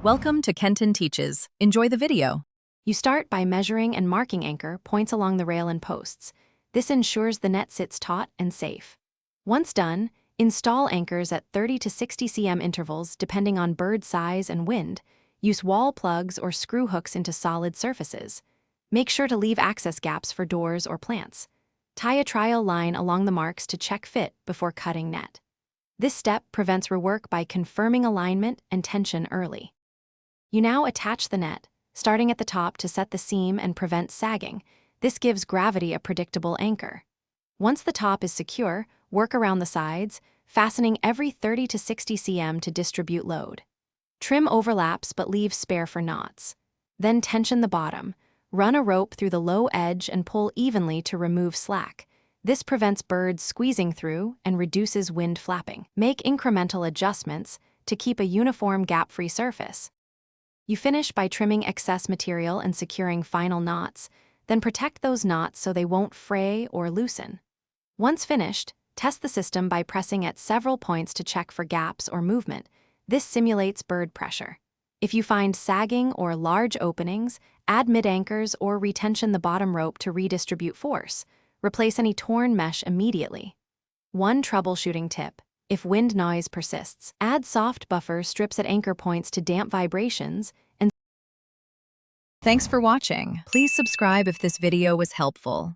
Welcome to Kenton Teaches. Enjoy the video. You start by measuring and marking anchor points along the rail and posts. This ensures the net sits taut and safe. Once done, install anchors at 30 to 60 cm intervals depending on bird size and wind. Use wall plugs or screw hooks into solid surfaces. Make sure to leave access gaps for doors or plants. Tie a trial line along the marks to check fit before cutting net. This step prevents rework by confirming alignment and tension early. You now attach the net, starting at the top to set the seam and prevent sagging. This gives gravity a predictable anchor. Once the top is secure, work around the sides, fastening every 30 to 60 cm to distribute load. Trim overlaps but leave spare for knots. Then tension the bottom. Run a rope through the low edge and pull evenly to remove slack. This prevents birds squeezing through and reduces wind flapping. Make incremental adjustments to keep a uniform gap-free surface. You finish by trimming excess material and securing final knots, then protect those knots so they won't fray or loosen. Once finished, test the system by pressing at several points to check for gaps or movement. This simulates bird pressure. If you find sagging or large openings, add mid-anchors or retension the bottom rope to redistribute force. Replace any torn mesh immediately. One troubleshooting tip: if wind noise persists, add soft buffer strips at anchor points to damp vibrations and Thanks for watching. Please subscribe if this video was helpful.